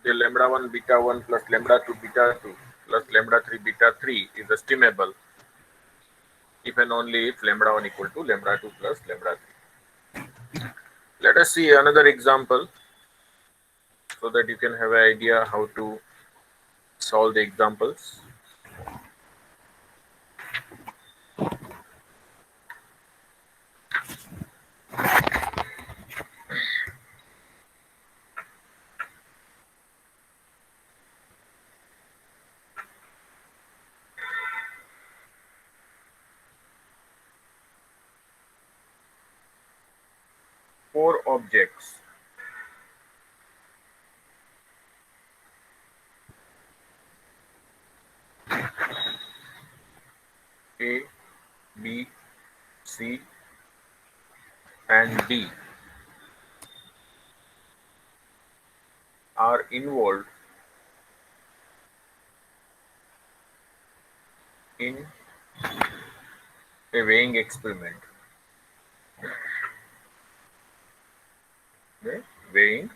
say lambda 1 beta 1 plus lambda 2 beta 2 plus lambda 3 beta 3 is estimable if and only if lambda 1 equal to lambda 2 plus lambda 3. Let us see another example so that you can have an idea how to solve the examples. Four objects A, B, C and D are involved in a weighing experiment. Okay? Weighing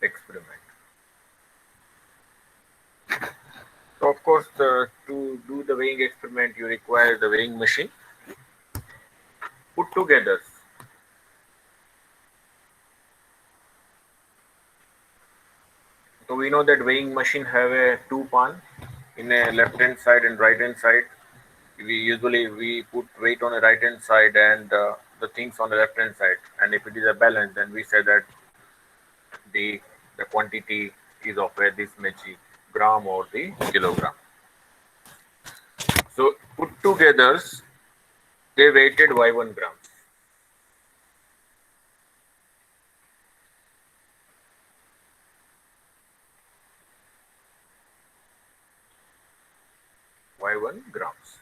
experiment. So of course, to do the weighing experiment, you require the weighing machine. Put together so we know that weighing machine have a two pan in a left hand side and right hand side. We put weight on the right hand side and the things on the left hand side, and if it is a balance, then we say that the the quantity is of this much gram or the kilogram. So put together they weighted y1 grams. Y1 grams.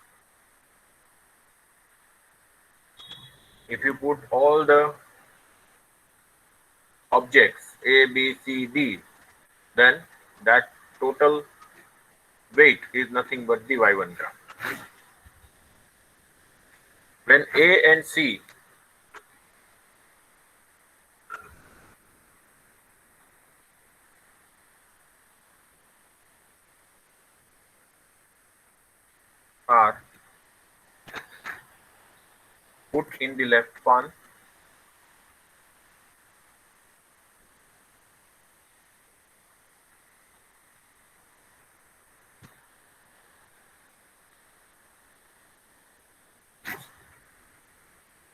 If you put all the objects A, B, C, D, then that total weight is nothing but the y1 gram. When A and C are put in the left pan,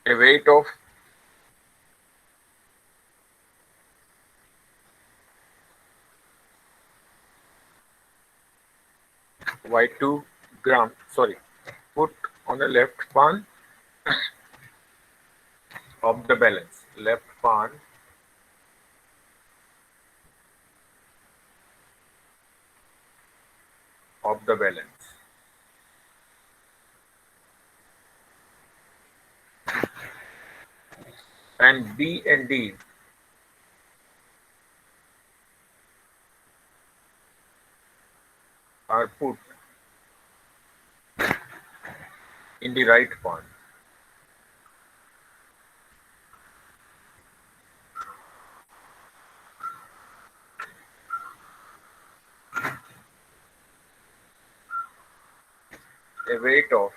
a weight of y2 gram, sorry, put on the left pan of the balance, left pan of the balance. And B and D are put in the right pan. A weight of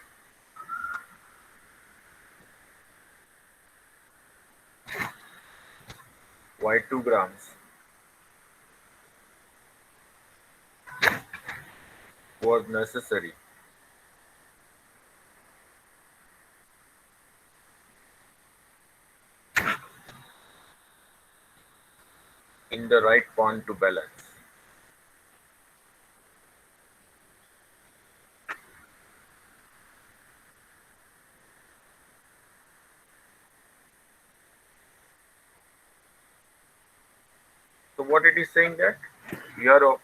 y2 grams was necessary in the right pan to balance. So what it is saying that you are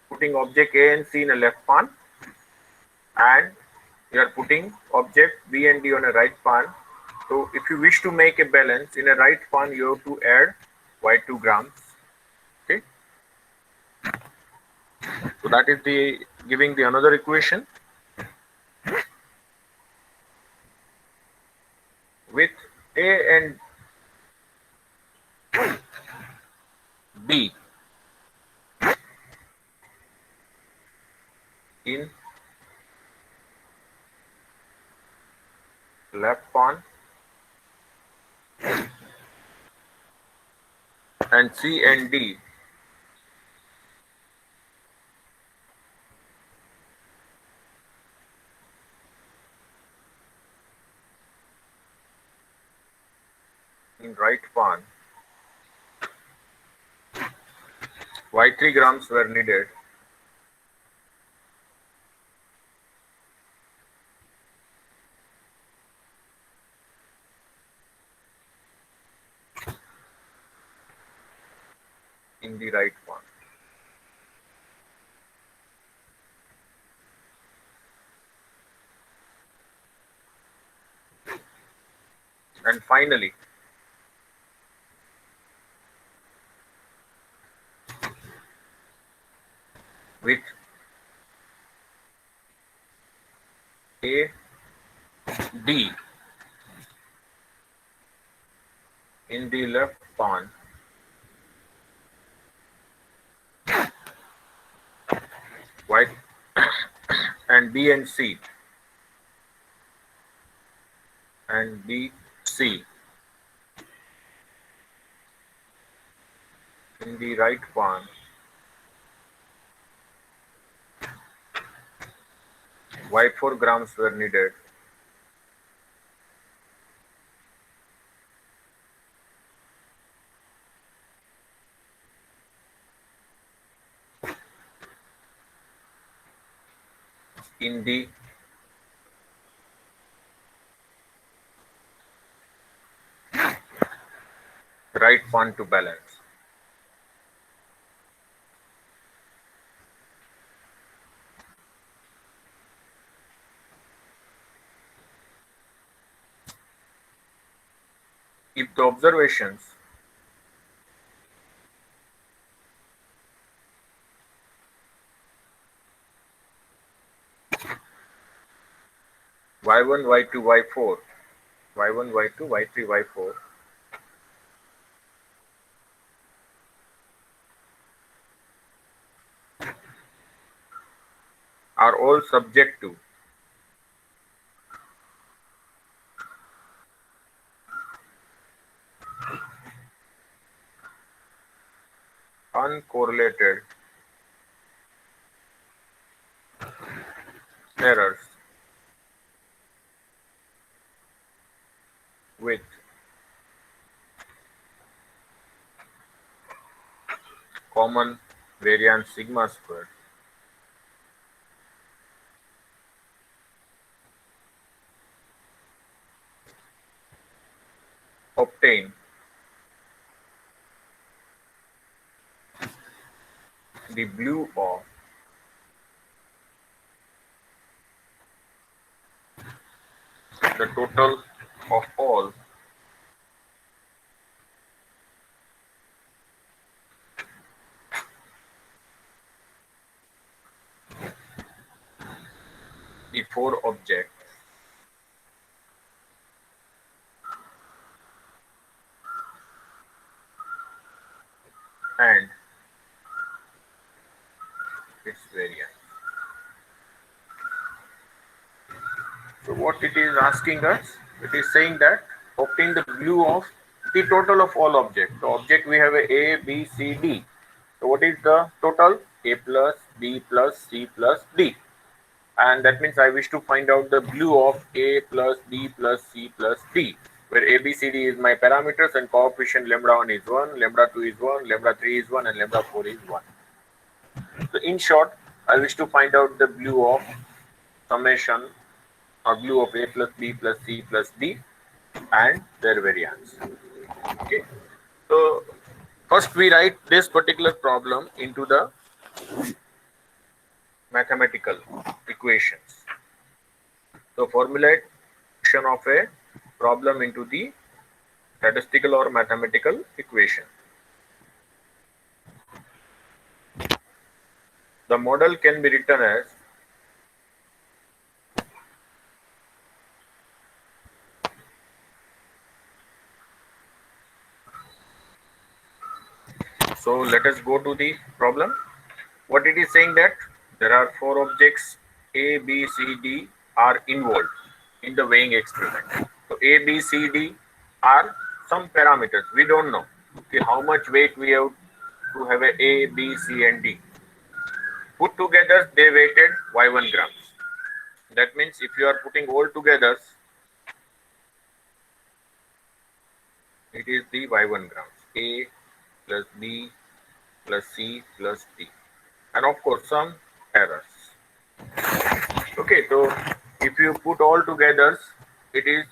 putting object A and C in a left pan, and you are putting object B and D on a right pan. So if you wish to make a balance in a right pan, you have to add y2 grams. Okay. So that is the giving the another equation with A and B. In left palm, and C and D in right palm. Why 3 grams were needed? In the right palm. And finally, with A, D in the left palm, white, and B and C, and B, C in the right palm, why 4 grams were needed? In the right palm to balance. If the observations y1, y2, y4, y1, y2, y3, y4 are all subject to uncorrelated errors with common variance sigma squared, obtain the blue of the total of all the 4 objects and its variance. So what it is asking us, it is saying that obtain the blue of the total of all objects. So object we have a B, C, D. So what is the total? A plus B plus C plus D. And that means I wish to find out the blue of A plus B plus C plus D, where A, B, C, D is my parameters and coefficient lambda 1 is 1, lambda 2 is 1, lambda 3 is 1, and lambda 4 is 1. So in short, I wish to find out the blue of summation or blue of A plus B plus C plus D and their variance. Okay. So first we write this particular problem into the mathematical equations. So formulation of a problem into the statistical or mathematical equation. The model can be written as So let us go to the problem. What it is saying that there are four objects A, B, C, D are involved in the weighing experiment. So A, B, C, D are some parameters. We don't know okay, how much weight we have to have a B, C, and D. Put together, they weighted Y1 grams. That means if you are putting all together, it is the Y1 grams. A plus B plus C plus D. And of course, some errors. Okay, so if you put all together, it is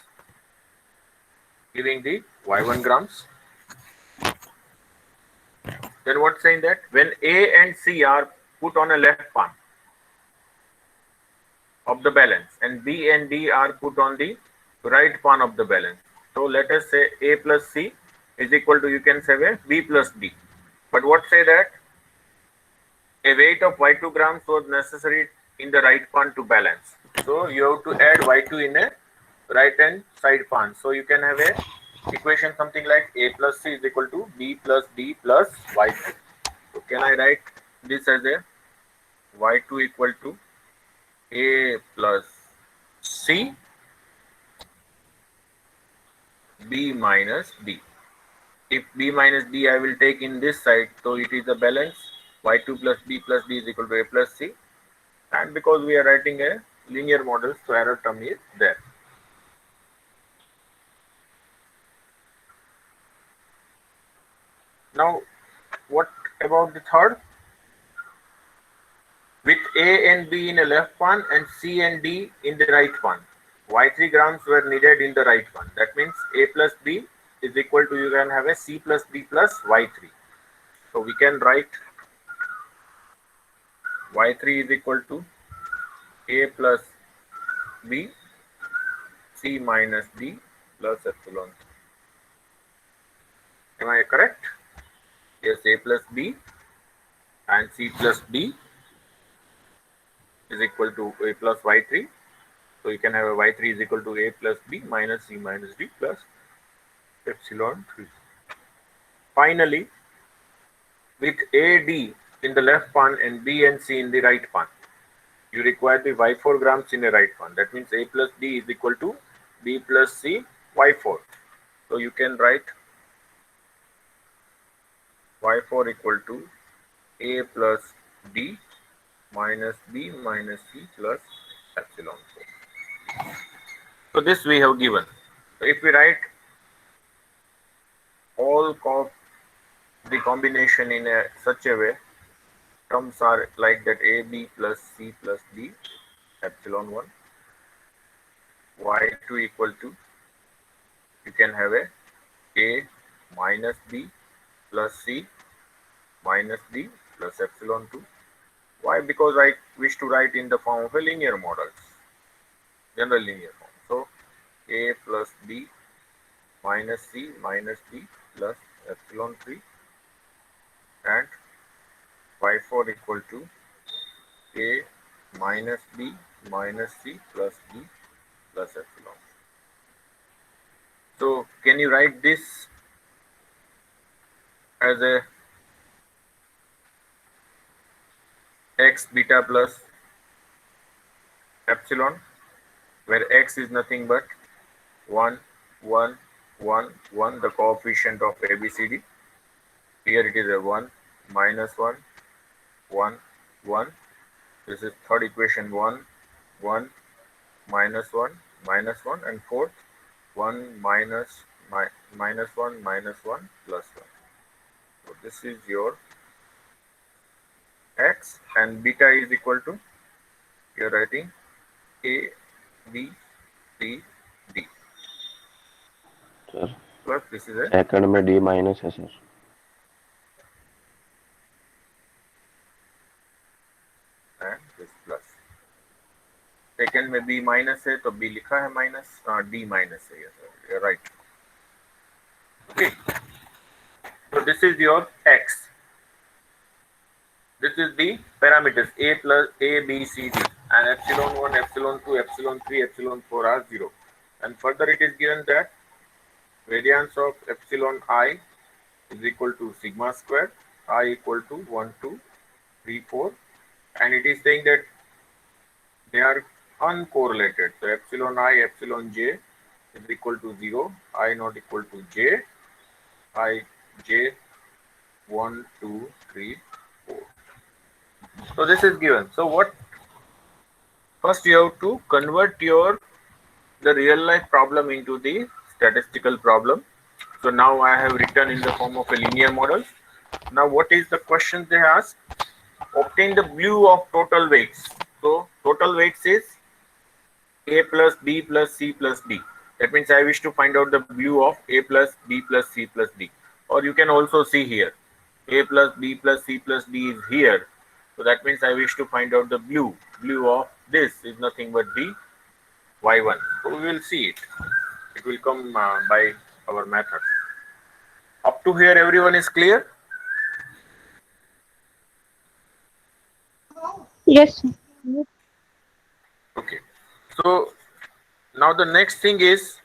giving the Y1 grams. Then what's saying that when A and C are put on a left palm of the balance and B and D are put on the right palm of the balance. So let us say A plus C is equal to, you can say B plus D. But what say that a weight of Y2 grams was necessary in the right palm to balance. So you have to add Y2 in a right hand side palm. So you can have a equation something like A plus C is equal to B plus D plus Y2. So can I write this as a Y2 equal to A plus C B minus D. If B minus D I will take in this side, so it is a balance. Y2 plus B plus D is equal to A plus C. And because we are writing a linear model, so error term is there. Now, what about the third? With A and B in a left palm and C and D in the right palm, Y3 grams were needed in the right palm. That means A plus B is equal to, you can have a C plus D plus Y3. So we can write Y3 is equal to A plus B C minus D plus epsilon. Am I correct? Yes, A plus B and C plus D is equal to A plus Y3. So you can have a Y3 is equal to A plus B minus C minus D plus epsilon 3. Finally, with AD in the left palm and B and C in the right palm, you require the Y4 grams in the right palm. That means A plus D is equal to B plus C Y4. So you can write Y4 equal to A plus D minus B minus C plus epsilon 4. So this we have given. So if we write all of the combination in such a way, terms are like that AB plus C plus D epsilon 1, Y2 equal to, you can have A minus B plus C minus D plus epsilon 2. Why? Because I wish to write in the form of a linear models, general linear form. So A plus B minus C minus D plus epsilon 3 and Y4 equal to A minus B minus C plus D plus epsilon. So can you write this as a x beta plus epsilon, where x is nothing but 1, 1, 1, 1, the coefficient of ABCD. Here it is a 1, minus 1, 1, 1. This is third equation 1, 1, minus 1, minus 1, and fourth 1 minus 1, minus 1, plus 1. So this is your x, and beta is equal to, you are writing A, B, C, D. Sir Plus this is a, second में D minus है sir. and this plus. Second में b minus है तो b लिखा है minus, d minus है, yes, right. Okay, so this is your x. This is the parameters A plus A, B, C, D, and epsilon 1, epsilon 2, epsilon 3, epsilon 4 are 0. And further it is given that variance of epsilon I is equal to sigma square I equal to 1, 2, 3, 4, and it is saying that they are uncorrelated. So epsilon I, epsilon j is equal to 0, I not equal to j, I j 1, 2, 3, 4. So this is given. So what? First you have to convert your the real life problem into the statistical problem. So now I have written in the form of a linear model. Now what is the question they ask? Obtain the blue of total weights. So total weights is a plus b plus c plus d. That means I wish to find out the blue of a plus b plus c plus d. Or you can also see here a plus b plus c plus d is here. So that means I wish to find out the blue. Blue of this is nothing but the y1. So we will see it. It will come by our method. Up to here everyone is clear? Yes, sir. Okay. So now the next thing is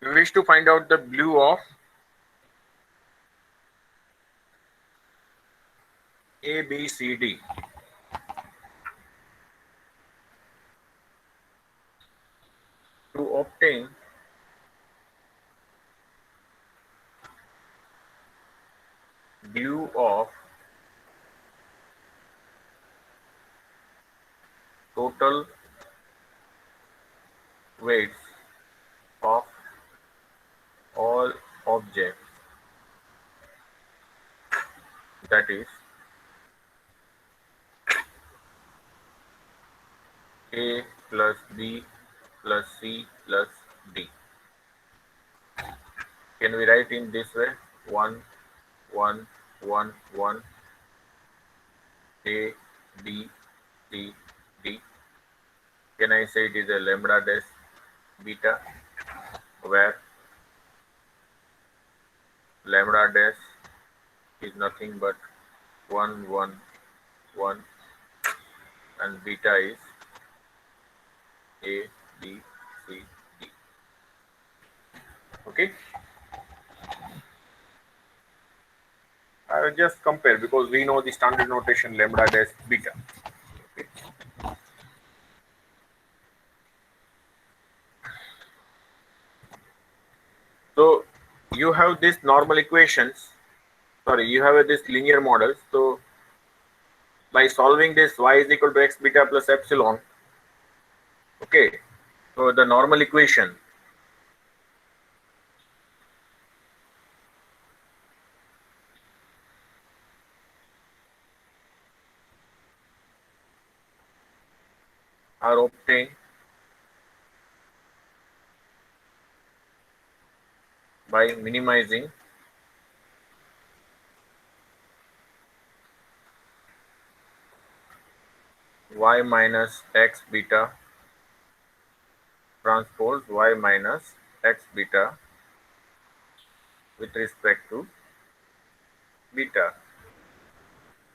we wish to find out the blue of A, B, C, D. To obtain blue of total weights of all objects, that is A plus B plus C plus D. Can we write in this way? 1, 1, 1, 1, A, B, C, D. Can I say it is a lambda dash beta, where lambda dash is nothing but 1, 1, 1, and beta is A, B, C, D. Okay. I will just compare because we know the standard notation lambda dash beta. Okay. So you have this normal equations. Sorry, you have this linear model. So by solving this y is equal to x beta plus epsilon. Okay. So the normal equation are obtained by minimizing y minus x beta transpose y minus x beta with respect to beta.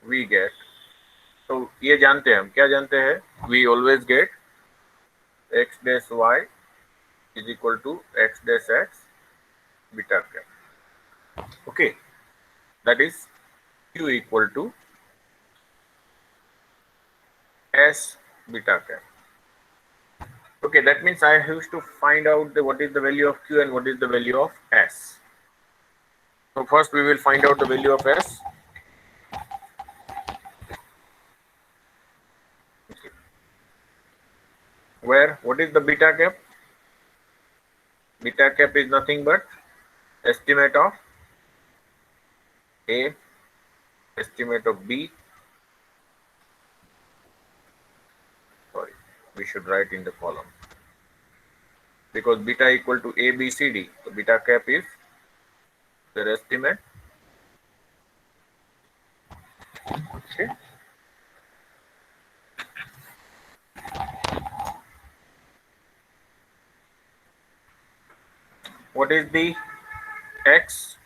We get, तो ये जानते हैं हम क्या जानते हैं? We always get x dash y is equal to x dash x beta cap. Okay, that is q equal to s beta cap. Okay, that means I have to find out what is the value of q and what is the value of s. So first we will find out the value of s. Okay. Where what is the beta cap? Beta cap is nothing but estimate of A, estimate of B. Sorry, we should write in the column because beta equal to A, B, C, D. So beta cap is their estimate. Okay. What is the x?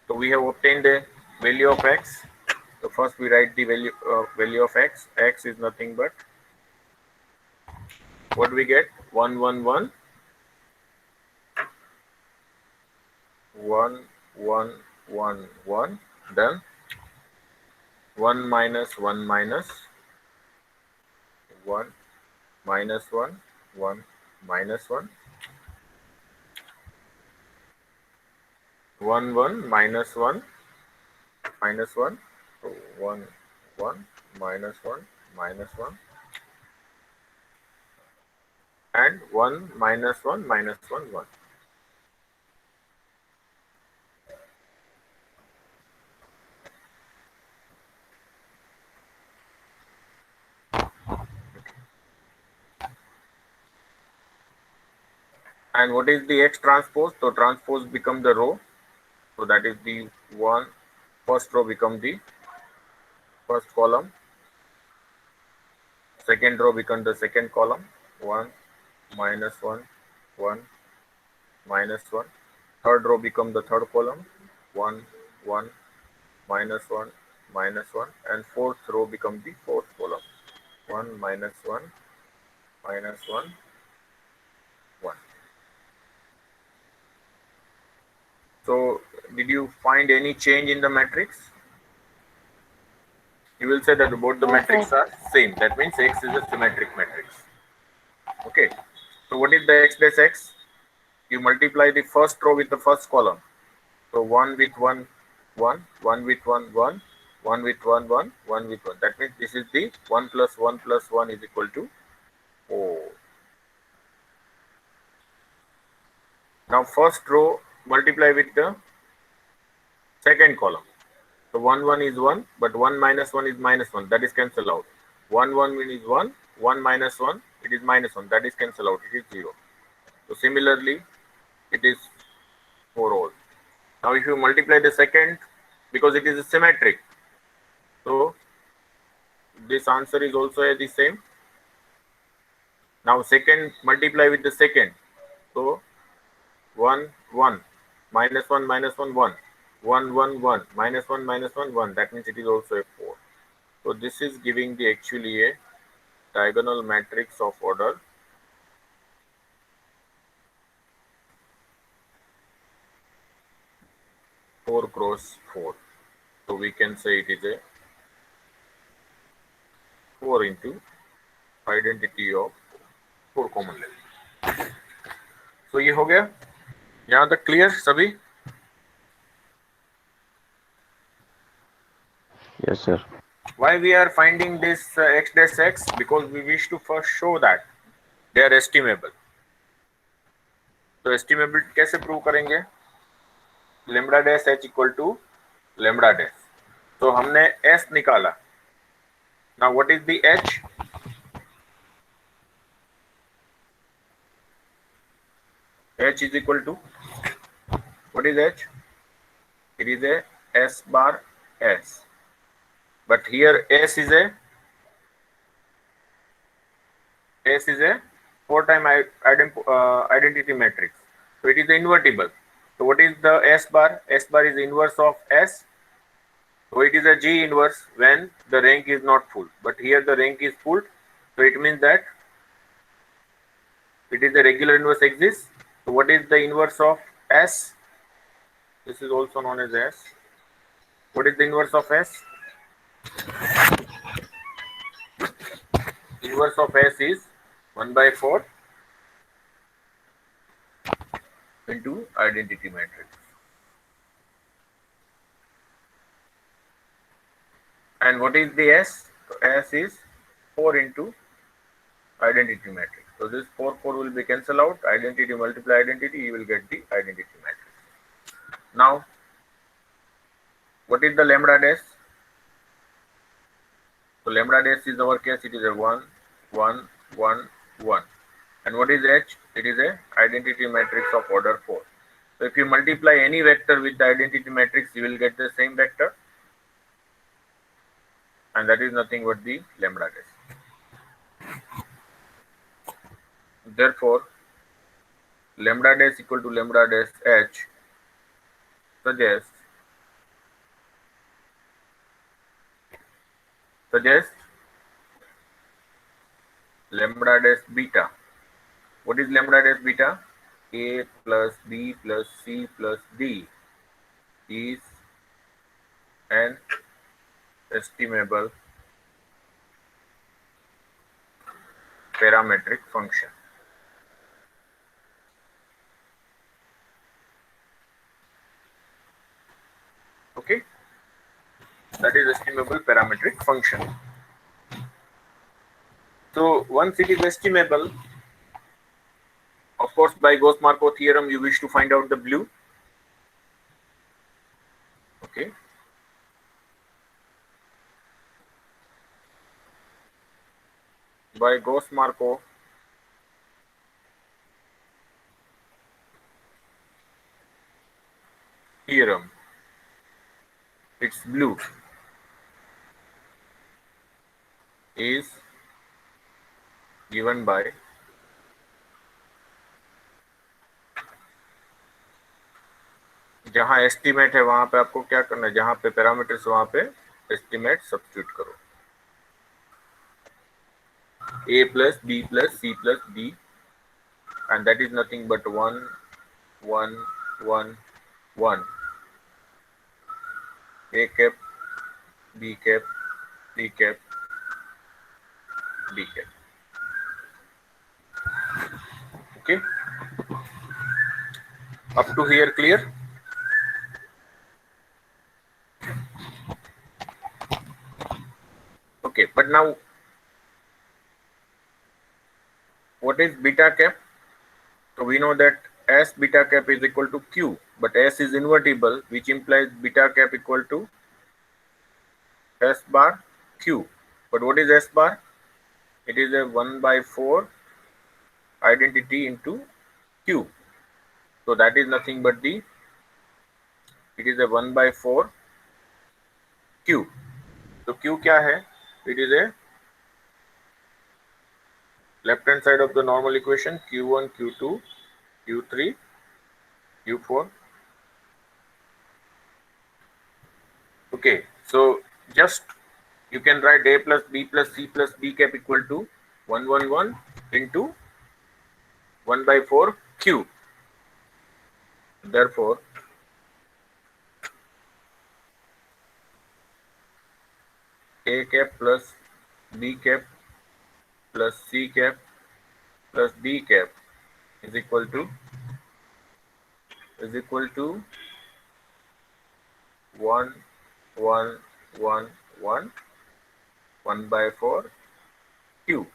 So we have obtained the value of x. So first we write the value of x. X is nothing but what we get 1 1 1 1 1 1 1, then 1 minus 1 minus 1 minus 1 1 minus 1 1 1 minus 1 minus 1, so 1 1 minus 1 minus 1, and 1 minus 1 minus 1 1. And what is the X transpose? So transpose become the row, so that is the first row become the first column, second row become the second column, 1 minus 1 1 minus 1, third row become the third column, 1 1 minus 1 minus 1, and fourth row become the fourth column, 1 minus 1 minus 1 1. So did you find any change in the matrix? You will say that both the No, sir. matrices are same. That means X is a symmetric matrix. Okay. So what is the X dash X? You multiply the first row with the first column. So 1 with 1 1, 1 with 1 1, 1 with 1 1, 1 with 1. That means this is the 1 plus 1 plus 1 is equal to 4. Now first row multiply with the second column. So 1 1 is 1, but 1 minus 1 is minus 1. That is cancel out. 1 1 is 1, 1 minus 1, it is minus 1. That is cancel out. It is 0. So similarly, it is 4 all. Now if you multiply the second, because it is symmetric, so this answer is also the same. Now second multiply with the second. So 1 1 minus 1 minus 1 1, 1 1 1 minus 1 minus 1 1. That means it is also a 4. So this is giving the actually a diagonal matrix of order 4 cross 4. So we can say it is a 4 into identity of 4 common level. So ये हो गया, यहाँ तक clear सभी? Yes, sir. Why we are finding this x dash x? Because we wish to first show that they are estimable. तो estimability कैसे prove करेंगे? Lambda dash h equal to lambda dash. तो हमने s निकाला. Now what is the h? H is equal to, what is h? It is a s bar s. But here s is a 4-time identity matrix. So it is invertible. So what is the s bar? S bar is inverse of s. So it is a G inverse when the rank is not full. But here the rank is full. So it means that it is a regular inverse exists. So what is the inverse of S? This is also known as S. What is the inverse of S? Inverse of S is 1 by 4 into identity matrix. And what is the S? So S is 4 into identity matrix. So this 4 will be cancelled out. Identity multiply identity, you will get the identity matrix. Now, what is the lambda dash? So lambda dash is our case, it is a 1, 1, 1, 1. And what is H? It is a identity matrix of order 4. So if you multiply any vector with the identity matrix, you will get the same vector. And that is nothing but the lambda dash. Therefore, lambda dash equal to lambda dash H suggests lambda dash beta. What is lambda dash beta? A plus B plus C plus D is an estimable parametric function. Okay, that is estimable parametric function. So once it is estimable, of course, by Gauss-Markov theorem, you wish to find out the blue. Okay. By Gauss-Markov theorem, its blue is given by जहां estimate है वहां पे आपको क्या करना है, जहां पे पैरामीटर्स वहां पे एस्टिमेट सब्स्टिट्यूट करो, a plus b plus c plus d, and that is nothing but 1 1 1 1, a cap, b cap, c cap, d cap. Okay, up to here clear? Okay, but now what is beta cap? So we know that S beta cap is equal to Q, but S is invertible, which implies beta cap equal to S bar Q. But what is S bar? It is a 1 by 4 identity into Q. So that is nothing but it is a 1 by 4 Q. So Q क्या है? It is a left hand side of the normal equation, Q1, Q2, Q3, Q4. Okay, so just you can write A plus B plus C plus D cap equal to 111 into 1 by 4 Q. Therefore, A cap plus B cap plus C cap plus D cap is equal to 1 1 1 1 1 by 4 Q.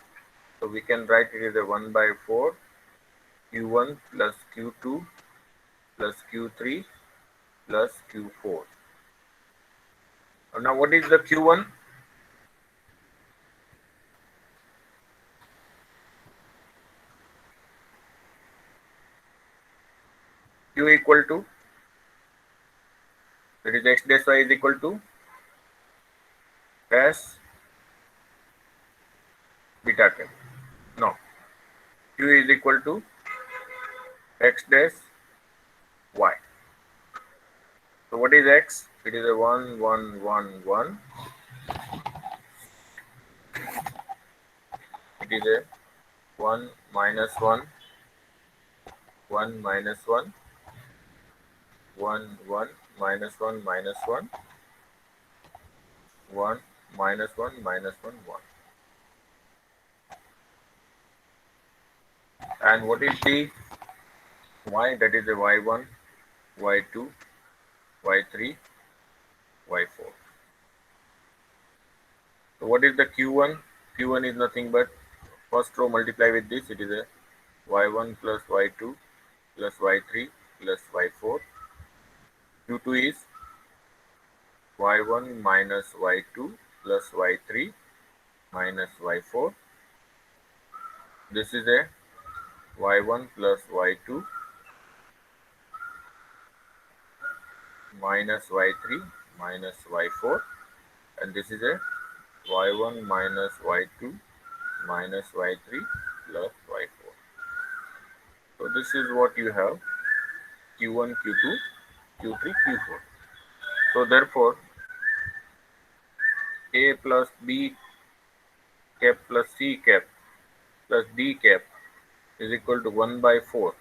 So we can write it as a 1 by 4 Q1 plus Q2 plus Q3 plus Q4. Now what is the Q1? Q equal to, that is x dash y is equal to S beta cap. No, Q is equal to x dash y. So what is x? It is a 1 1 1 1. It is a 1 minus 1 1 minus 1 1 1 minus 1 minus 1 1 minus 1 minus 1 1. And what is the y? That is a y1 y2 y3 y4. So what is the q1? Q1 is nothing but first row multiply with this, it is a y1 plus y2 plus y3 plus y4. Q2 is y1 minus y2 plus y3 minus y4. This is a y1 plus y2 minus y3 minus y4, and this is a y1 minus y2 minus y3 plus y4. So this is what you have, q1 q2 q3 q4. So therefore a plus b cap plus c cap plus d cap is equal to 1 by 4.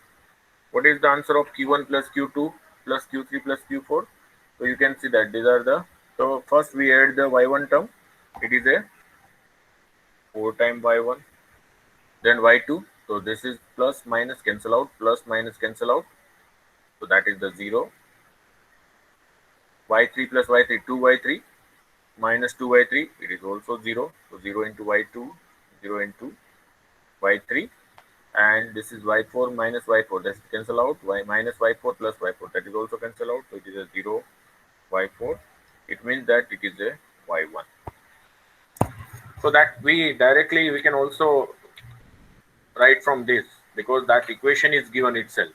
What is the answer of q1 plus q2 plus q3 plus q4? So you can see that these are the, so first we add the y1 term, it is a 4 times y1, then y2, so this is plus minus cancel out, plus minus cancel out, so that is the 0, y3 plus y3, 2y3 minus 2y3, it is also 0, so 0 into y2, 0 into y3, and this is y4 minus y4, that is cancel out, y minus y4 plus y4, that is also cancel out, so it is a 0 y4, it means that it is a y1. So that we can also write from this, because that equation is given itself.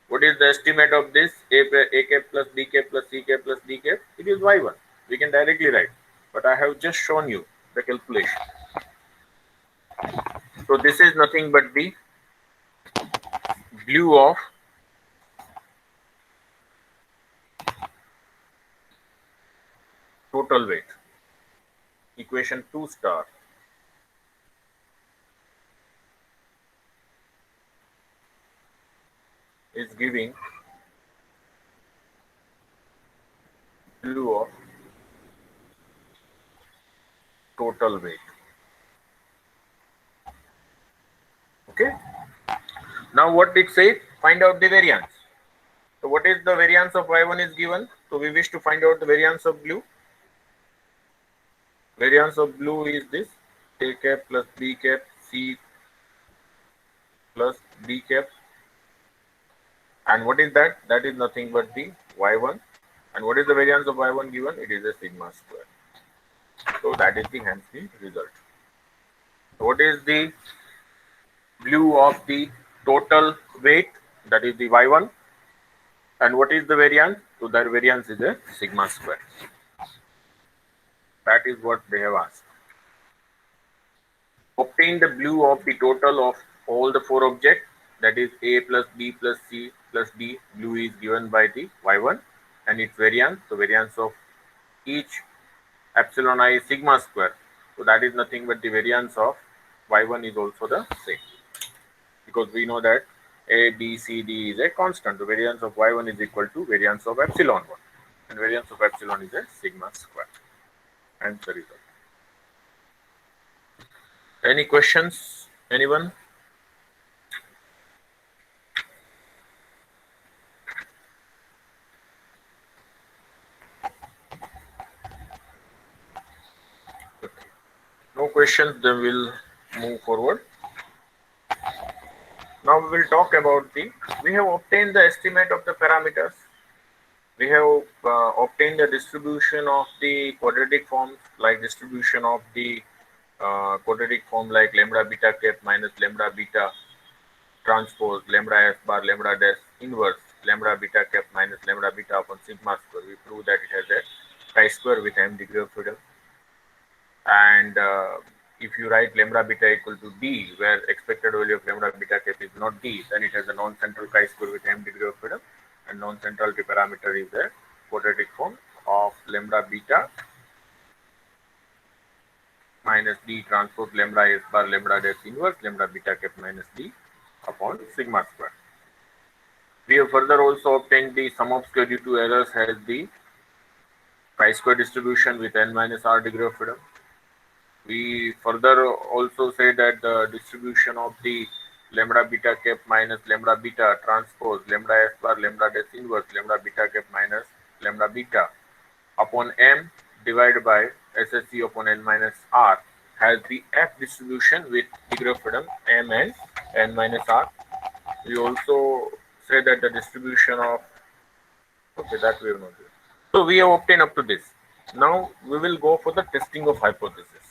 What is the estimate of this? A cap plus B cap plus C cap plus D cap? It is y1. We can directly write. But I have just shown you the calculation. So this is nothing but the BLEU of total weight. Equation 2 star is giving BLEU of total weight. Okay. Now what it says? Find out the variance. So what is the variance of y1 is given? So we wish to find out the variance of BLEU. Variance of BLEU is this: A cap plus B cap, C plus D cap. And what is that? That is nothing but the y1. And what is the variance of y1 given? It is a sigma square. So that is the hence the result. So what is the BLEU of the total weight? That is the y1. And what is the variance? So that variance is a sigma square. That is what they have asked. Obtain the BLEU of the total of all the four objects, that is A plus B plus C plus D. BLEU is given by the y1 and its variance. So variance of each epsilon I is sigma square. So that is nothing but the variance of y1 is also the same, because we know that A, B, C, D is a constant. The variance of y1 is equal to variance of epsilon 1, and variance of epsilon is a sigma square. And the result. Any questions? Anyone? No questions, then we'll move forward. Now we will talk about we have obtained the estimate of the parameters. We have obtained the distribution of the quadratic forms, like distribution of the quadratic form like lambda beta cap minus lambda beta transpose, lambda s bar lambda dash inverse, lambda beta cap minus lambda beta upon sigma square. We prove that it has a chi-square with m degree of freedom. And if you write lambda beta equal to d, where expected value of lambda beta cap is not d, then it has a non-central chi-square with m degree of freedom, and non-centrality parameter is a quadratic form of lambda beta minus d transpose lambda s bar lambda dash inverse lambda beta cap minus d upon sigma square. We have further also obtained the sum of square due to errors has the chi-square distribution with n minus r degree of freedom. We further also say that the distribution of the lambda beta cap minus lambda beta transpose lambda s bar lambda dash inverse lambda beta cap minus lambda beta upon m divided by SSE upon n minus r has the f distribution with degree of freedom m and n minus r. We also say that the distribution of, okay, that we have not done. So we have obtained up to this. Now we will go for the testing of hypothesis.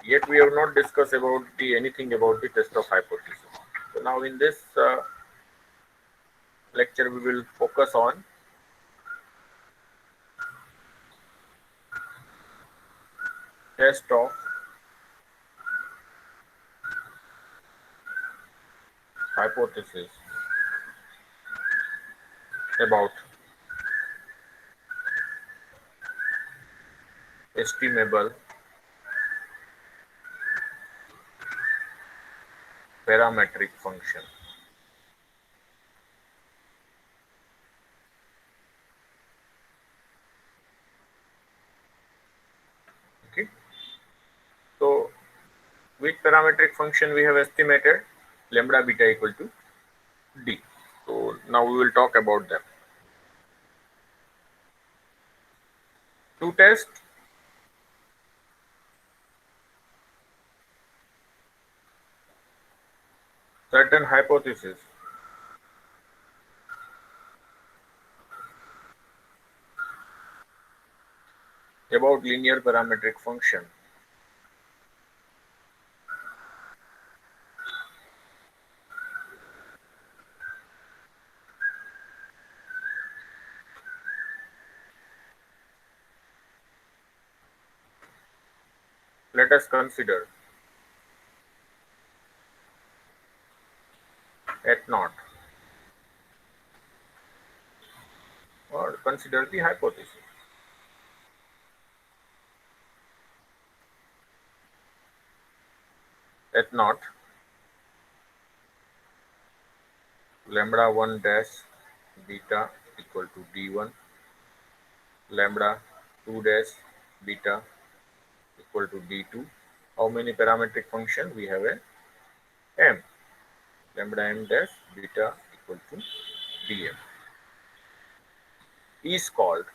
Yet we have not discussed about anything about the test of hypothesis. So now in this lecture we will focus on test of hypothesis about estimable parametric function. which parametric function we have estimated lambda beta equal to d. So now we will talk about them. To test certain hypotheses about linear parametric function, let us consider at naught or consider the hypothesis. At naught, lambda 1 dash beta equal to d1, lambda 2 dash beta equal to d2. How many parametric function? We have a m, lambda m dash beta equal to dm, is called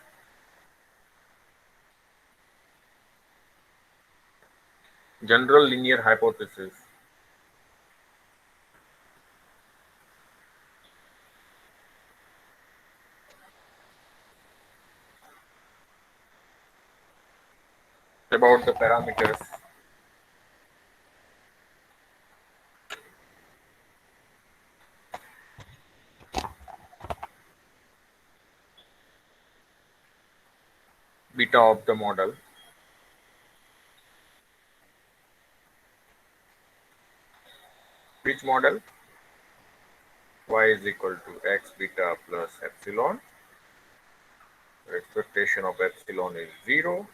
general linear hypothesis about the parameters beta of the model. Which model? Y is equal to x beta plus epsilon. The expectation of epsilon is 0.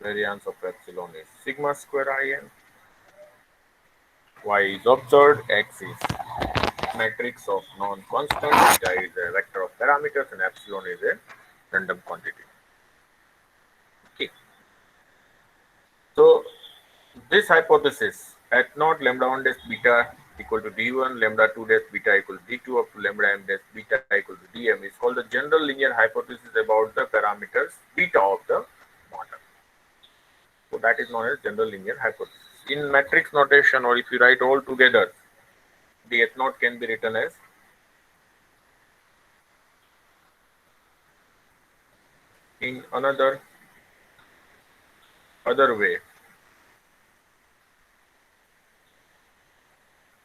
Variance of epsilon is sigma square in. Y is observed. X is matrix of non-constant. Beta is a vector of parameters, and epsilon is a random quantity. Okay. So this hypothesis at naught lambda 1 dash beta equal to d1, lambda 2 dash beta equal to d2 up to lambda m dash beta equal to dm is called the general linear hypothesis about the parameters beta of the model. So that is known as general linear hypothesis. In matrix notation, or if you write all together, the at naught can be written as in other way.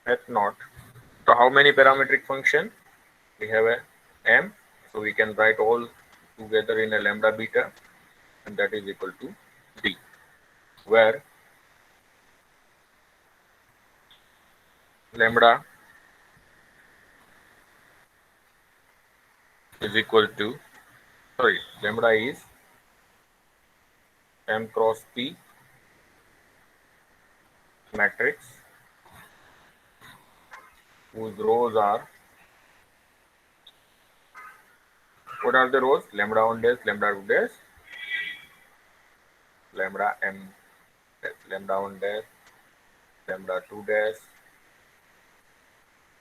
At naught. So how many parametric function? We have a m, so we can write all together in a lambda beta, and that is equal to d, where lambda is equal to, lambda is m cross p matrix whose rows are, what are the rows? Lambda 1 dash, lambda 2 dash, lambda m dash, lambda 1 dash, lambda 2 dash,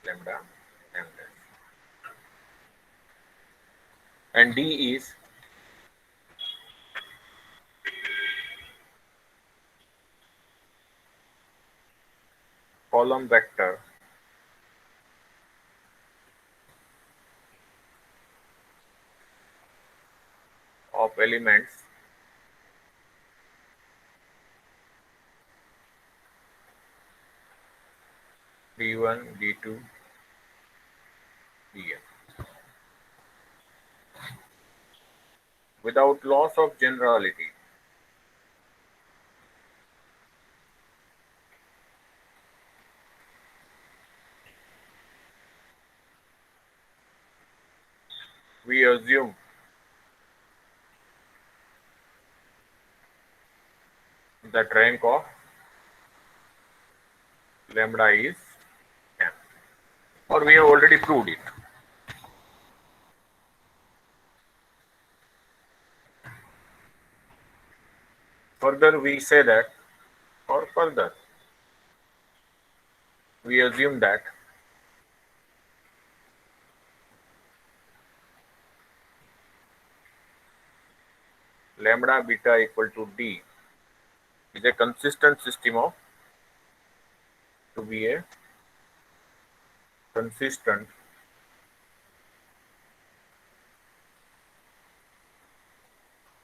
lambda m dash. And d is column vector of elements d1, d2, dn without loss of generality. We assume that rank of lambda is m, or we have already proved it. Further, we say that Or further, we assume that lambda beta equal to d is a consistent system of to be a consistent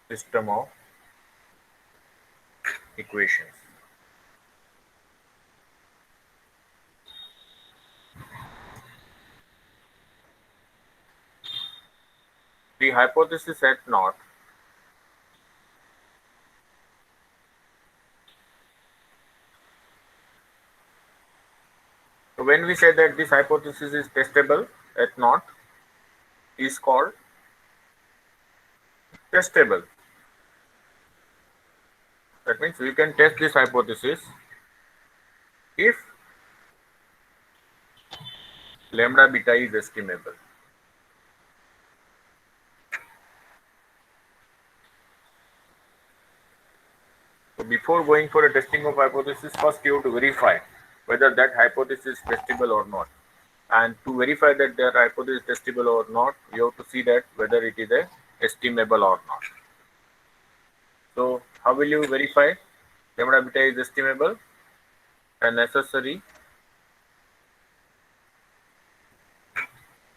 system of equations. The hypothesis at naught so when we say that this hypothesis is testable at naught is called testable. That means we can test this hypothesis if lambda beta is estimable. So before going for a testing of hypothesis, first you have to verify whether that hypothesis is testable or not. And to verify that their hypothesis is testable or not, you have to see that whether it is a estimable or not. So how will you verify lambda beta is estimable? A necessary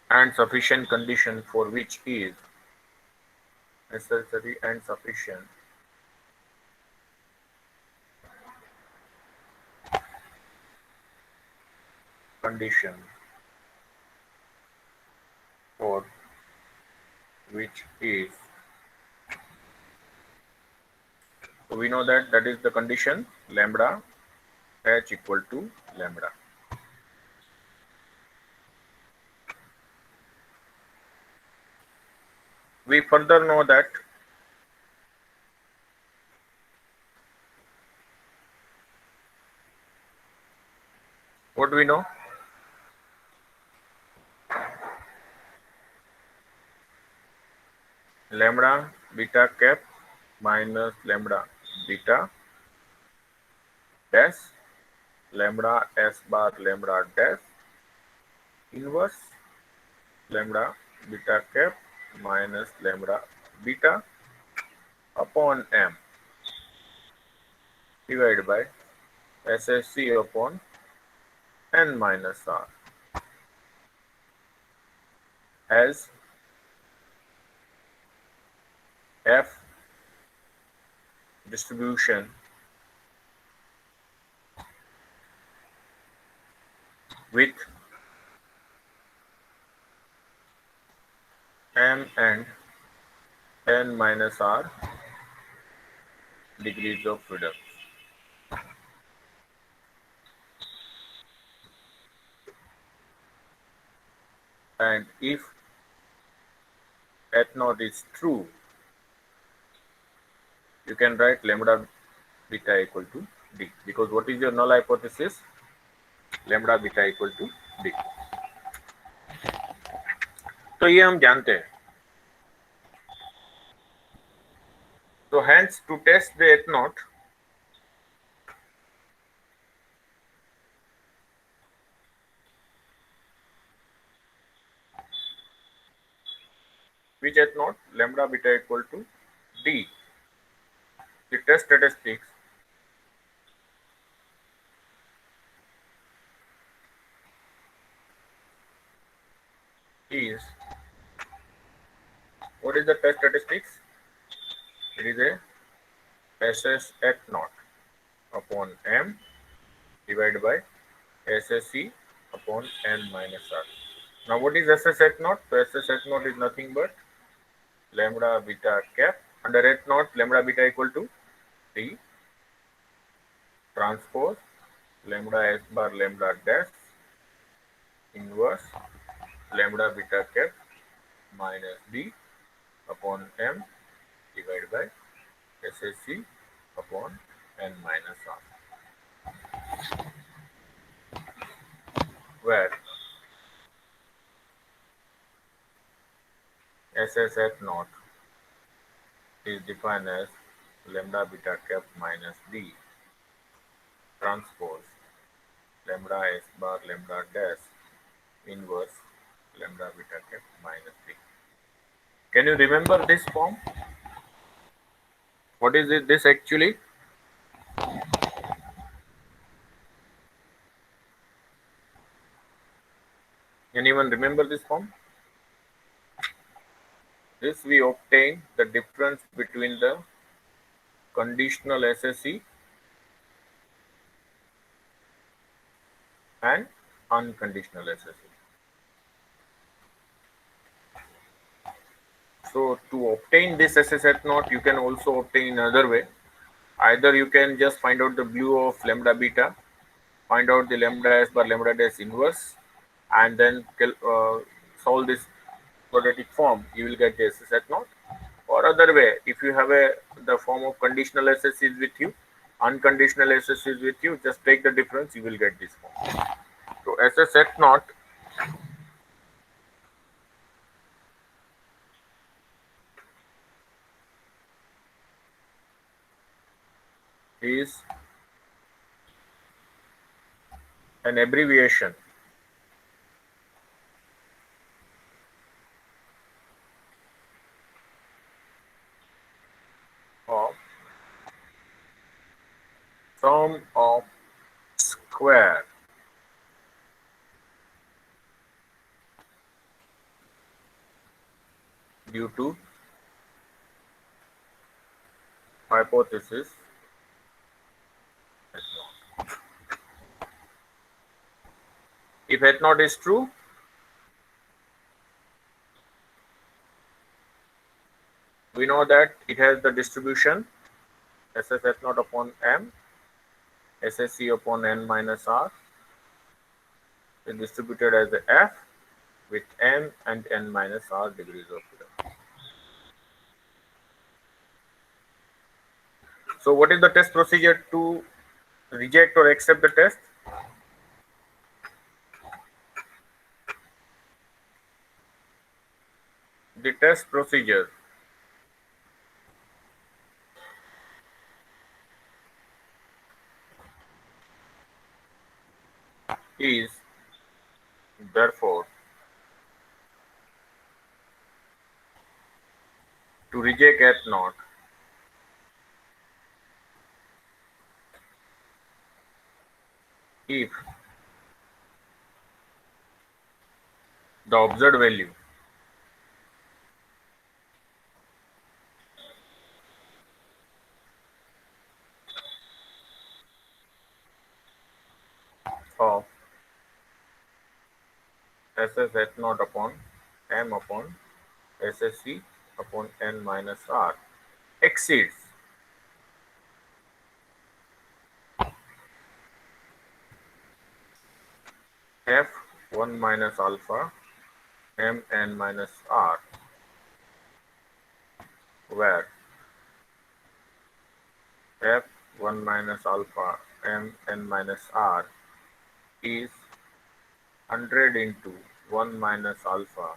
and sufficient condition for which is necessary and sufficient condition for which is, so we know that that is the condition lambda h equal to lambda. We further know that what we know, lambda beta cap minus lambda beta dash lambda s bar lambda dash inverse lambda beta cap minus lambda beta upon m divided by SSC upon n minus r as f distribution with m and n minus r degrees of freedom. And if at naught is true, you can write lambda beta equal to d, because what is your null hypothesis? Lambda beta equal to d. तो ये हम जानते हैं. So hence to test the at naught, which at naught lambda beta equal to d, the test statistics is, what is the test statistics? It is a SS at naught upon m divided by SSC upon n minus r. Now what is SS at naught? So SS at naught is nothing but lambda beta cap under at naught lambda beta equal to d transpose lambda s bar lambda dash inverse lambda beta cap minus d upon m divided by SSC upon n minus r, where SS at naught is defined as lambda beta cap minus d transpose lambda s bar lambda dash inverse lambda beta cap minus b. Can you remember this form? What is it, this actually? Anyone remember this form? This we obtain the difference between the conditional SSE and unconditional SSE. So to obtain this SS at naught, you can also obtain in another way. Either you can just find out the blue of lambda beta, find out the lambda s bar lambda dash inverse, and then solve this quadratic form. You will get the SS at naught. Or other way, if you have the form of conditional SS is with you, unconditional SS is with you, just take the difference. You will get this form. So SS at naught is an abbreviation of sum of square due to hypothesis at naught. If at naught is true, we know that it has the distribution SS at naught upon m, SSE upon n minus r is distributed as a f with m and n minus r degrees of freedom. So what is the test procedure to reject or accept the test? The test procedure is therefore to reject at naught if the observed value of SS at naught upon m upon SSE upon n minus r exceeds f 1 minus alpha m n minus r, where f 1 minus alpha m n minus r is 100 into 1 minus alpha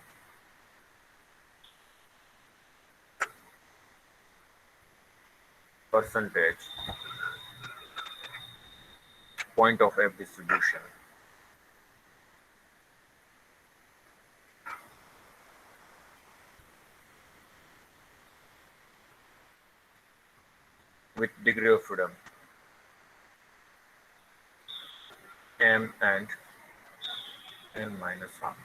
percentage point of f distribution. With degree of freedom m and n minus r.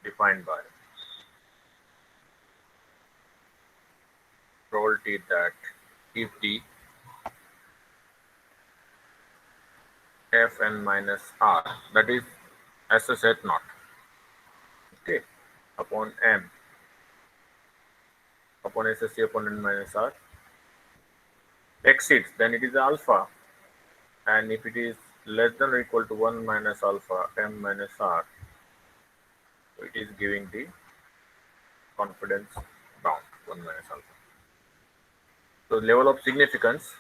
Defined by probability that if the f n minus r, that is SS at naught, okay, upon m upon SSE upon n minus r exceeds, then it is alpha, and if it is less than or equal to 1 minus alpha m minus r, it is giving the confidence bound 1 minus alpha. So level of significance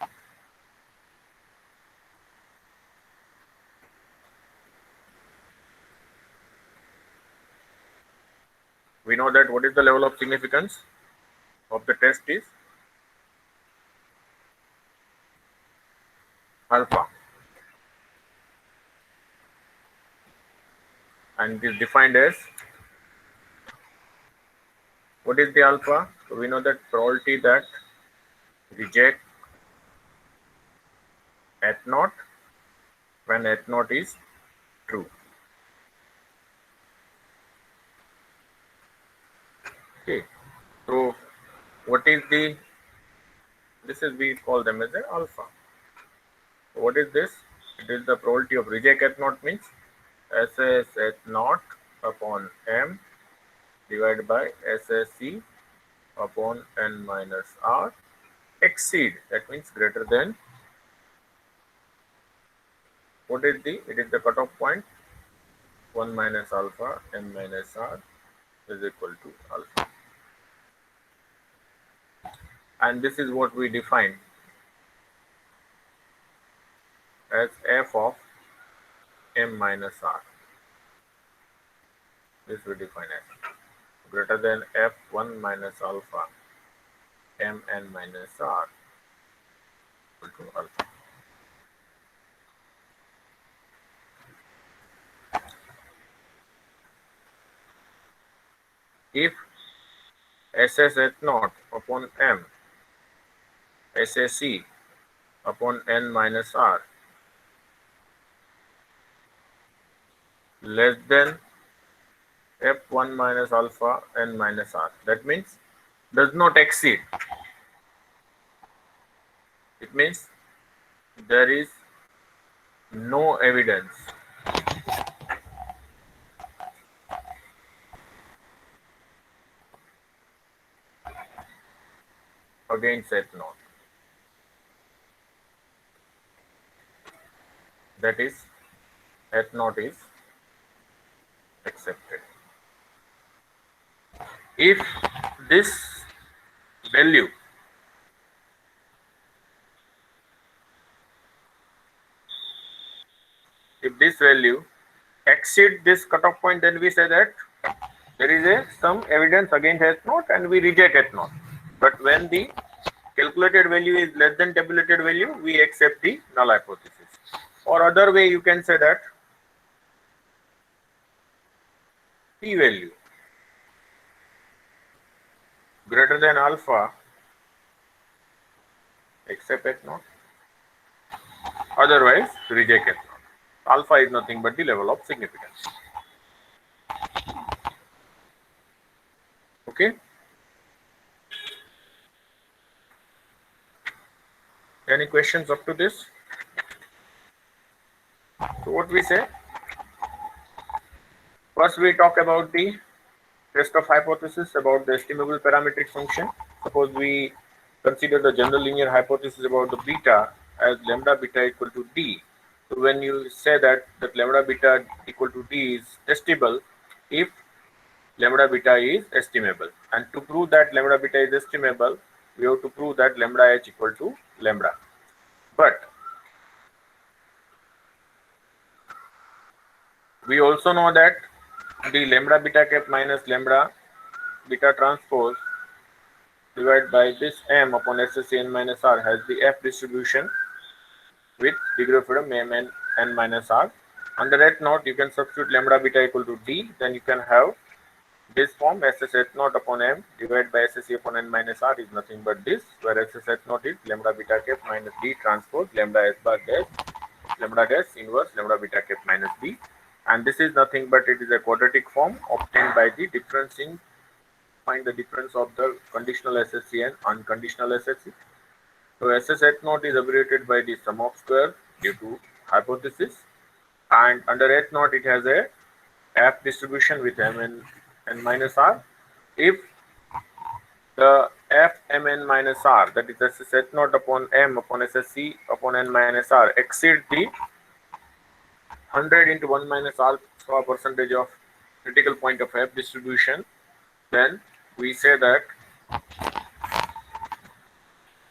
we know that what is the level of significance of the test is alpha, and it is defined as, what is the alpha? So we know that probability that reject at naught when at naught is true. Okay, so what is the, this is, we call them as a alpha. So what is this? It is the probability of reject at naught, means SS at naught upon m divided by SSC upon n minus r exceed, that means greater than, what is the, it is the cutoff point 1 minus alpha n minus r is equal to alpha, and this is what we define as f of m minus r. This we define as greater than f1 minus alpha mn minus r equal to alpha. If SS at naught upon m SSC upon n minus r less than f1 minus alpha n minus r, that means does not exceed, it means there is no evidence against at naught, that is at naught is accepted. If this value exceed this cutoff point, then we say that there is some evidence against at naught and we reject at naught. But when the calculated value is less than tabulated value, we accept the null hypothesis. Or other way you can say that p value greater than alpha accept at naught, otherwise reject at naught. Alpha is nothing but the level of significance. Okay. Any questions up to this? So what we say? First we talk about the test of hypothesis about the estimable parametric function. Suppose we consider the general linear hypothesis about the beta as lambda beta equal to d. So when you say that lambda beta equal to d is testable if lambda beta is estimable, and to prove that lambda beta is estimable, we have to prove that lambda h equal to lambda. But we also know that the lambda beta cap minus lambda beta transpose divided by this m upon SSC n minus r has the f distribution with degree of freedom m and n minus r. Under at naught you can substitute lambda beta equal to d, then you can have this form SS at naught upon m divided by SSC upon n minus r is nothing but this, where SS at naught is lambda beta cap minus d transpose lambda s bar dash lambda dash inverse lambda beta cap minus d, and this is nothing but it is a quadratic form obtained by the difference in, find the difference of the conditional SSC and unconditional SSC. So SS at naught is abbreviated by the sum of square due to hypothesis, and under at naught it has a f distribution with m and n minus r. If the f mn minus r, that is SS at naught upon m upon SSC upon n minus r, exceed the 100 into 1 minus alpha percentage of critical point of f distribution, then we say that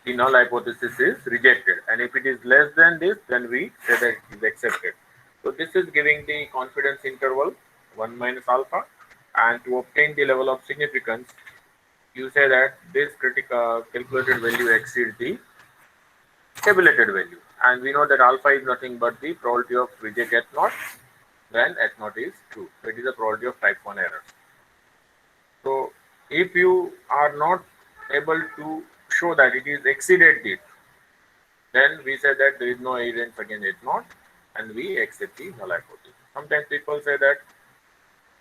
the null hypothesis is rejected, and if it is less than this, then we say that it is accepted. So this is giving the confidence interval 1 minus alpha, and to obtain the level of significance, you say that this critical calculated value exceeds the tabulated value, and we know that alpha is nothing but the probability of reject H naught when H naught is true. So it is the probability of type 1 error. So if you are not able to show that it is exceeded it, then we say that there is no evidence against H naught, and we accept the null hypothesis. Sometimes people say that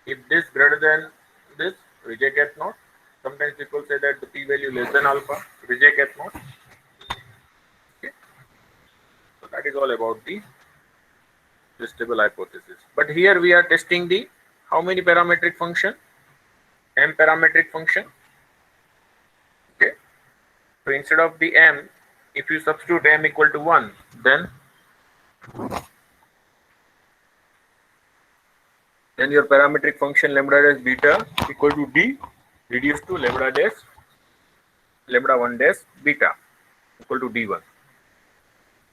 if this greater than this, reject H naught. Sometimes people say that the p-value less than alpha, reject H naught. Okay. So that is all about the testable hypothesis. But here we are testing the how many parametric function? M parametric function. Okay. So instead of the M, if you substitute M equal to 1, then your parametric function lambda dash beta equal to D reduced to lambda 1 dash beta equal to D1.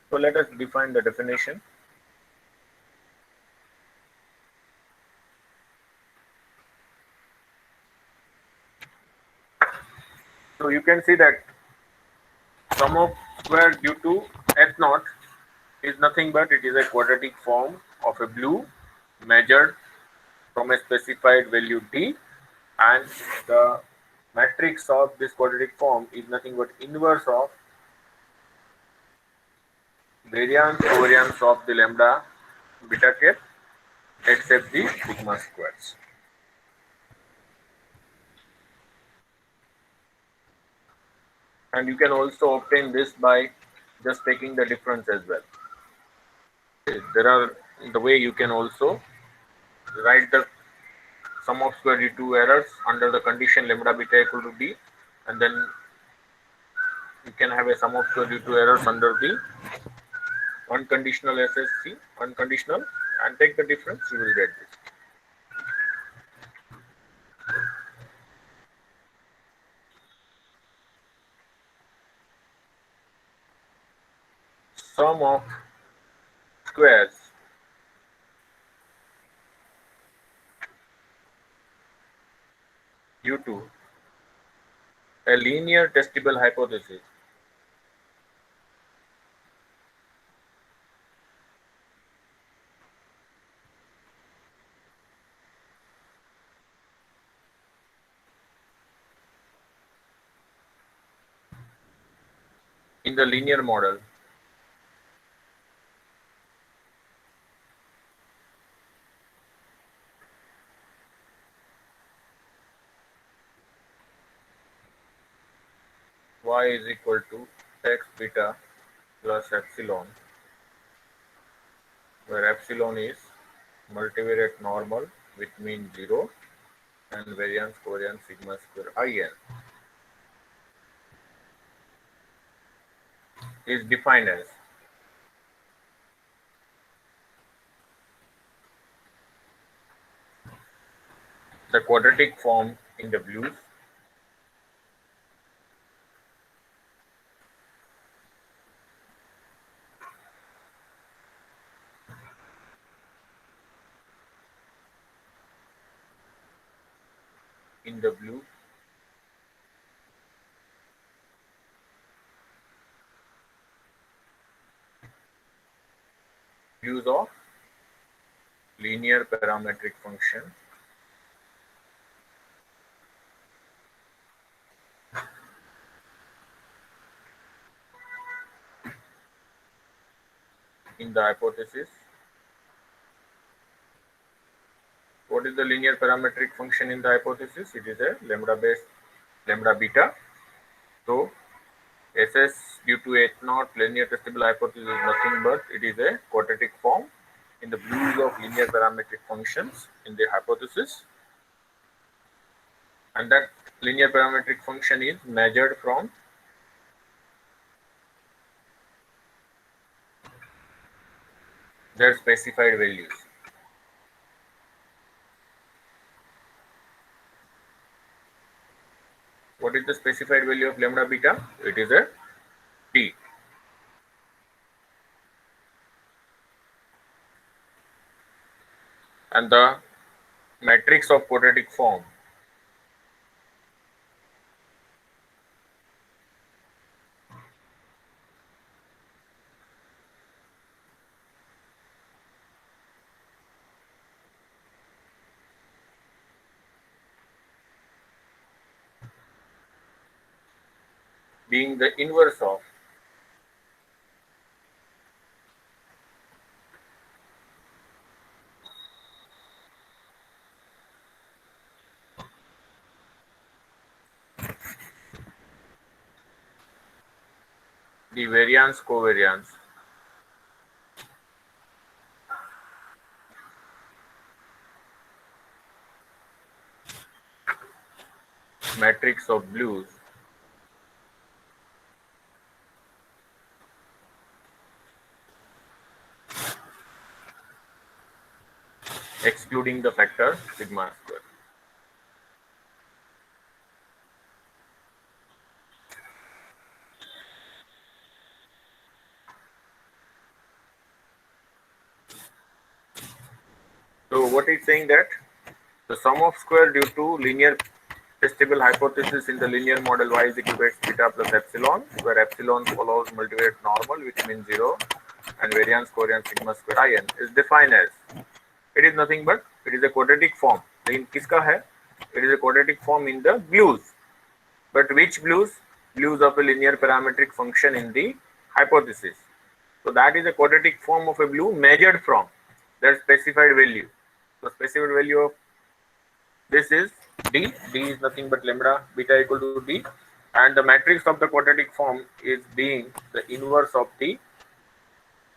So let us define the definition. So you can see that sum of square due to H naught is nothing but it is a quadratic form of a blue measured from a specified value D, and the matrix of this quadratic form is nothing but inverse of variance covariance of the lambda beta cap except the sigma squares. And you can also obtain this by just taking the difference as well. There are the way you can also write the sum of square due to errors under the condition lambda beta equal to D, and then you can have a sum of square due to errors under the unconditional SSC, unconditional, and take the difference, you will get this. Sum of squares due to a linear testable hypothesis in the linear model y is equal to x beta plus epsilon, where epsilon is multivariate normal with mean 0 and variance covariance sigma square in is defined as the quadratic form in the blues in the blue views of linear parametric function in the hypothesis. What is the linear parametric function in the hypothesis? It is a lambda based lambda beta. So SS due to H naught linear testable hypothesis is nothing but it is a quadratic form in the blues of linear parametric functions in the hypothesis, and that linear parametric function is measured from their specified values. What is the specified value of lambda beta? It is a D. And the matrix of quadratic form being the inverse of the variance covariance matrix of blues excluding the factor sigma square. So what is saying that the sum of square due to linear testable hypothesis in the linear model y is equal to x beta plus epsilon, where epsilon follows multivariate normal, which means 0, and variance covariance sigma square in is defined as, it is nothing but it is a quadratic form. लेकिन किसका है? It is a quadratic form in the blues. But which blues? Blues of a linear parametric function in the hypothesis. So that is a quadratic form of a blue measured from that specified value. So specified value of this is d. D is nothing but lambda beta equal to d, and the matrix of the quadratic form is being the inverse of the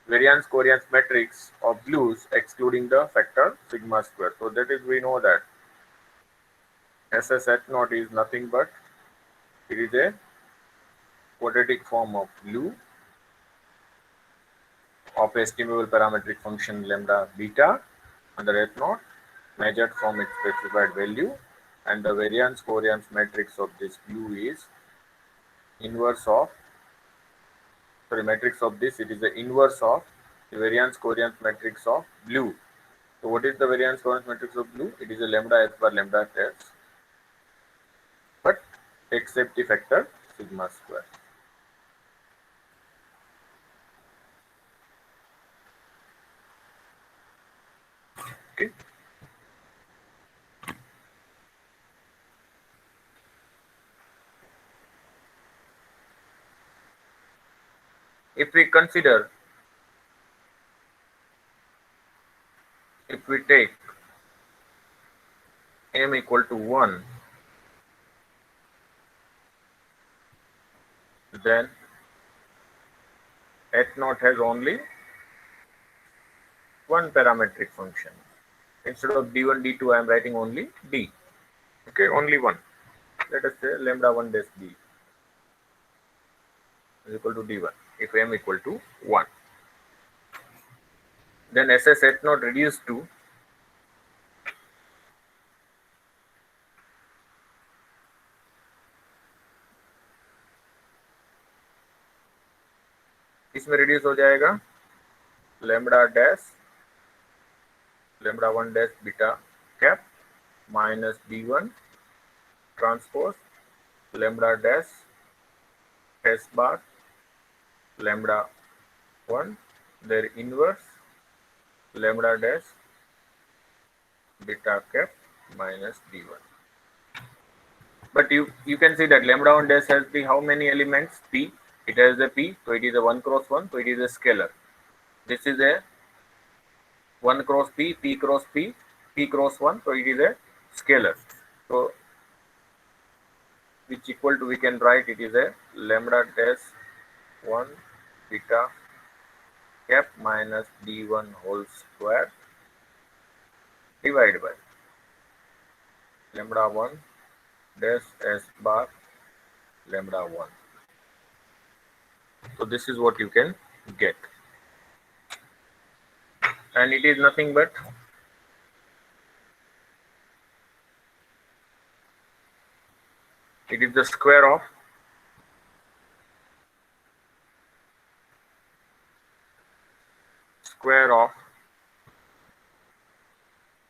variance covariance matrix of blues excluding the factor sigma square. So that is, we know that SS at naught is nothing but it is a quadratic form of blue of estimable parametric function lambda beta under at naught measured from its specified value, and the variance covariance matrix of this blue is inverse of, sorry, matrix of this, it is the inverse of the variance covariance matrix of blue. So what is the variance covariance matrix of blue? It is a lambda s bar lambda test, but except the factor sigma square. Okay. If we consider, if we take m equal to 1, then at naught has only one parametric function. Instead of d1, d2, I am writing only d. Okay, only one. Let us say lambda 1 dash d is equal to d1 if m equal to 1. Then SS at naught reduced to इसमें reduce हो जाएगा lambda dash lambda 1 dash beta cap minus d1 transpose lambda dash s bar lambda 1 their inverse lambda dash beta cap minus d1. But you can see that lambda 1 dash has the how many elements? P. It has a p, so it is a 1 cross 1, so it is a scalar. This is a 1 cross p, p cross p, p cross 1, so it is a scalar. So which equal to, we can write it is a lambda dash 1 beta cap minus d1 whole square divided by lambda 1 dash s bar lambda 1. So this is what you can get, and it is nothing but it is the square of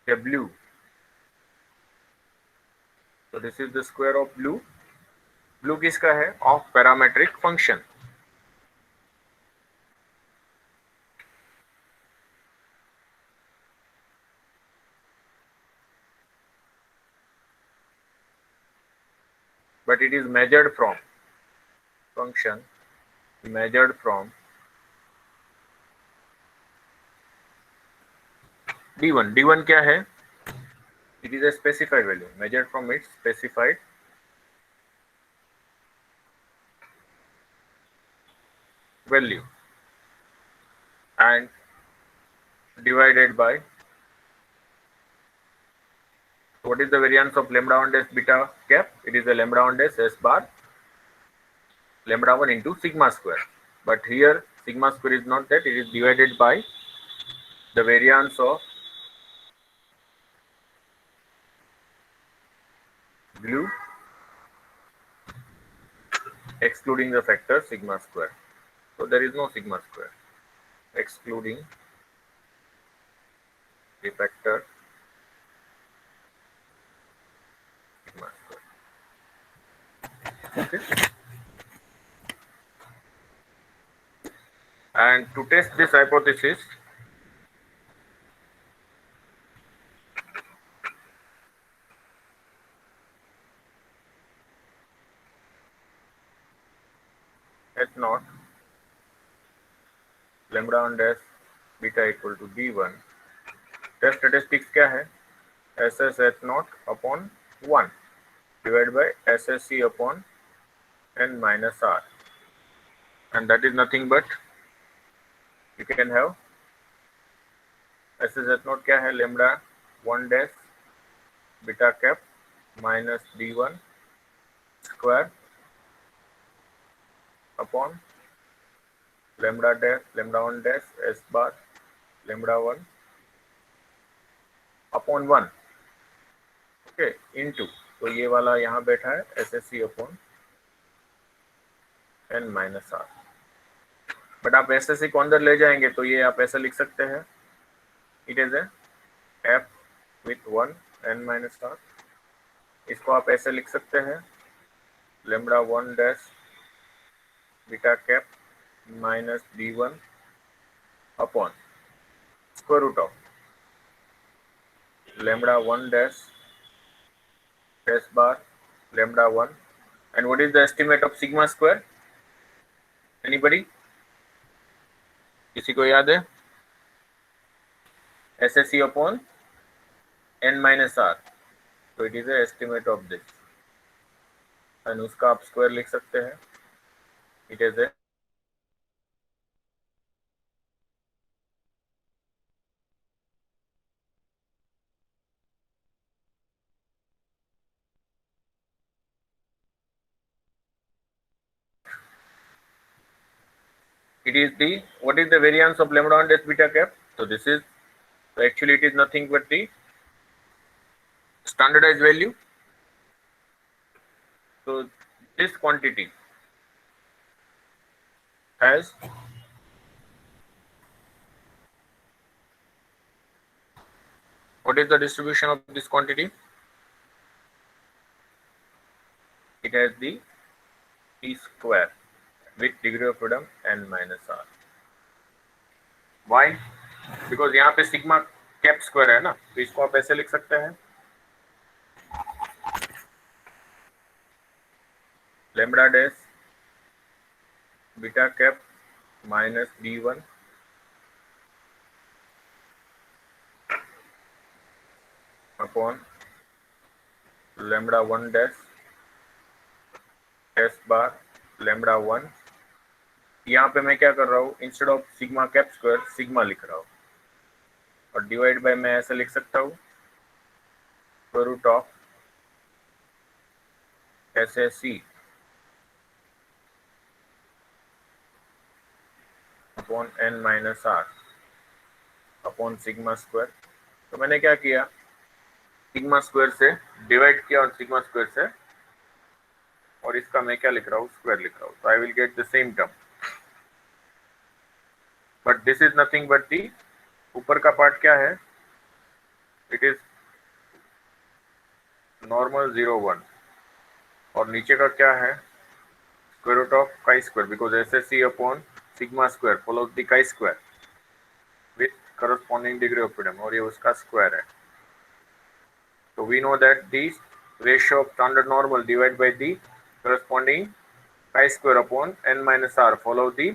a blue So this is the square of blue. Blue किसका है? Of parametric function. But it is measured from function measured from d1. d1 क्या है? It is a specified value measured from its specified value and divided by what is the variance of lambda 1 dash beta cap? It is a lambda 1 dash s bar lambda 1 into sigma square. But here sigma square is not that, it is divided by the variance of blue excluding the factor sigma square. So there is no sigma square excluding the factor sigma square. Okay. And to test this hypothesis, H naught lambda 1 dash beta equal to d1. Test statistics क्या है? S S H naught upon 1 divide by S S C upon N minus R, and that is nothing but you can have S S H naught क्या है? Lambda 1 dash beta cap minus d1 square upon lambda 1 dash S bar lambda 1 upon 1, okay, into, तो ये वाला यहाँ बैठा है S S C upon N minus are. But आप S S सी को अंदर ले जाएंगे तो ये आप ऐसा लिख सकते हैं, it is F with 1 N minus R. इसको आप ऐसे लिख सकते हैं, lambda 1 dash beta cap minus d1 upon square root of lambda 1 dash s bar lambda 1. And what is the estimate of sigma square? Anybody? किसी को याद है? SSE upon n minus r. So it is the estimate of this. And उसका आप square लिख सकते हैं. It is a it is the, what is the variance of lambda 1 dash beta cap? So this is, so actually it is nothing but the standardized value. So this quantity has what is the distribution of this quantity? It has the t square with degree of freedom n minus r. Why? Because यहाँ पे sigma cap square है ना, तो इसको आप ऐसे लिख सकते हैं, lambda dash beta cap minus d1 upon lambda 1 dash S bar lambda 1. यहाँ पे मैं क्या कर रहा हूँ, instead of sigma cap square sigma लिख रहा हूँ, और डिवाइड बाय मैं ऐसे लिख सकता हूँ, square root of S S C upon N minus R upon sigma square. तो मैंने क्या किया, सिग्मा स्क्वायर से डिवाइड किया और सिग्मा स्क्वायर से, और इसका मैं क्या लिख रहा हूँ, स्क्वायर लिख रहा हूँ. तो I will get the same term, but this is nothing but the, ऊपर का पार्ट क्या है, इट इज नॉर्मल 0 1 और नीचे का क्या है square root of chi square because SSE upon sigma square follow the chi square with corresponding degree of freedom और ये उसका स्क्वायर है. So we know that the ratio of standard normal divided by the corresponding chi-square upon n minus r follow the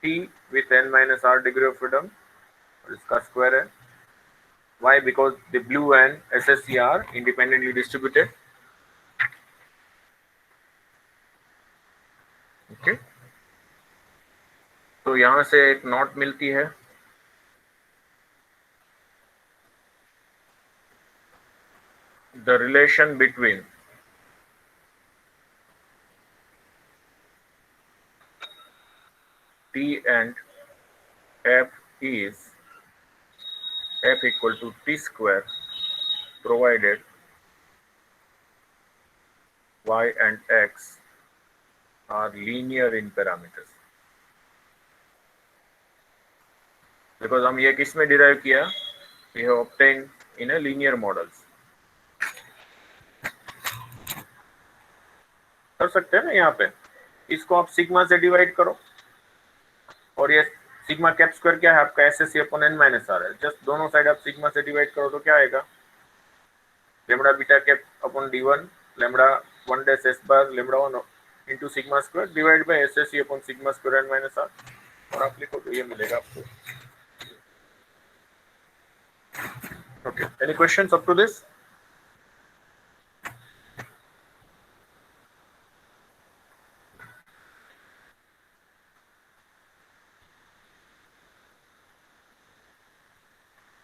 t with n minus r degree of freedom और इसका square है. Why? Because the blue and SSE are independently distributed. Okay. तो यहाँ से एक note मिलती है. The relation between T and F is F equal to T square provided Y and X are linear in parameters. Because हम ये किस में डिराइव किया we have obtained in a linear models. कर सकते हैं ना यहाँ पे इसको आप सिग्मा से डिवाइड करो और ये सिग्मा कैप स्क्वायर क्या है आपका SSE upon n minus R है. जस्ट दोनों साइड आप सिग्मा से डिवाइड करो तो क्या आएगा lambda beta cap upon d1 lambda 1 dash s bar lambda 1 into sigma square divide by SSE upon sigma square n minus R और आप लिखो तो ये मिलेगा आपको. Okay, any questions up to this?